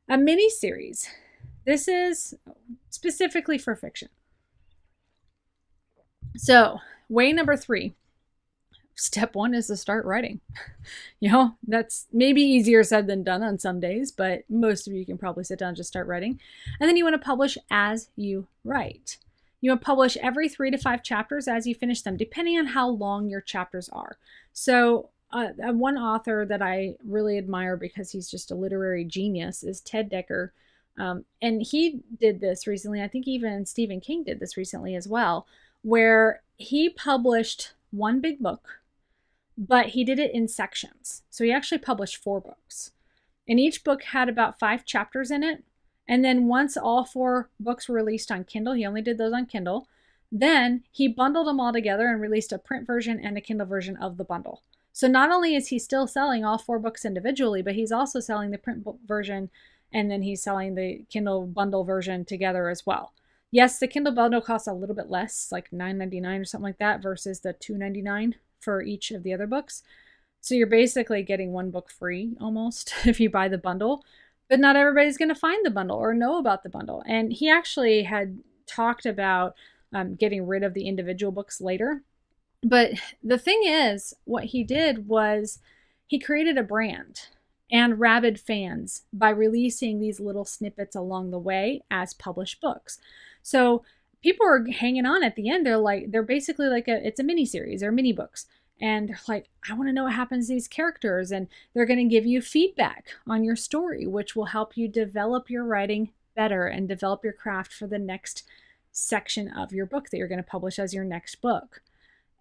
A mini series. This is specifically for fiction. So, way number 3. Step 1 is to start writing. That's maybe easier said than done on some days, but most of you can probably sit down and just start writing. And then you want to publish as you write. You want to publish every 3 to 5 chapters as you finish them, depending on how long your chapters are. So one author that I really admire because he's just a literary genius is Ted Dekker. And he did this recently. I think even Stephen King did this recently as well, where he published one big book, but he did it in sections. So he actually published 4 books. And each book had about 5 chapters in it. And then once all 4 books were released on Kindle, he only did those on Kindle, then he bundled them all together and released a print version and a Kindle version of the bundle. So not only is he still selling all 4 books individually, but he's also selling the print book version, and then he's selling the Kindle bundle version together as well. Yes, the Kindle bundle costs a little bit less, like $9.99 or something like that, versus the $2.99 for each of the other books. So you're basically getting one book free almost if you buy the bundle. But not everybody's going to find the bundle or know about the bundle. And he actually had talked about getting rid of the individual books later. But the thing is, what he did was he created a brand and rabid fans by releasing these little snippets along the way as published books. So people are hanging on at the end. They're basically like it's a mini series or mini books. And they're like, I want to know what happens to these characters. And they're going to give you feedback on your story, which will help you develop your writing better and develop your craft for the next section of your book that you're going to publish as your next book.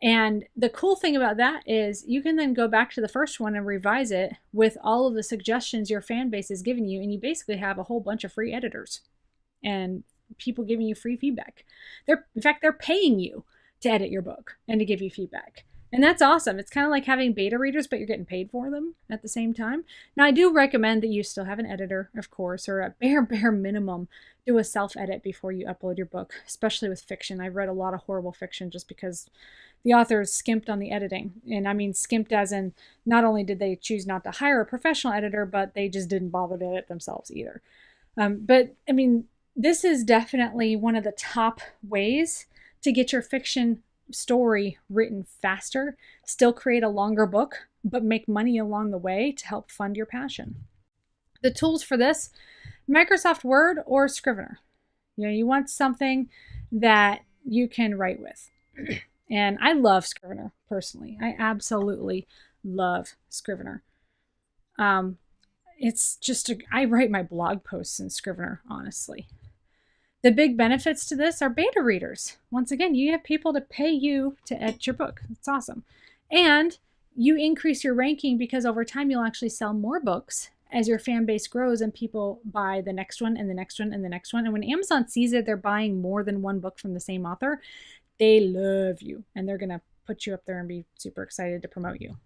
And the cool thing about that is you can then go back to the first one and revise it with all of the suggestions your fan base has given you. And you basically have a whole bunch of free editors and people giving you free feedback. In fact, they're paying you to edit your book and to give you feedback. And that's awesome. It's kind of like having beta readers, but you're getting paid for them at the same time. Now, I do recommend that you still have an editor, of course, or at bare minimum, do a self-edit before you upload your book, especially with fiction. I've read a lot of horrible fiction just because the authors skimped on the editing. And I mean skimped as in not only did they choose not to hire a professional editor, but they just didn't bother to edit themselves either. But I mean, this is definitely one of the top ways to get your fiction story written faster, still create a longer book, but make money along the way to help fund your passion. The tools for this, Microsoft Word or Scrivener. You want something that you can write with. And I love Scrivener personally. I absolutely love Scrivener. It's just, I write my blog posts in Scrivener, honestly. The big benefits to this are beta readers. Once again, you have people to pay you to edit your book. It's awesome. And you increase your ranking because over time you'll actually sell more books as your fan base grows and people buy the next one and the next one and the next one. And when Amazon sees it, they're buying more than one book from the same author. They love you and they're going to put you up there and be super excited to promote you.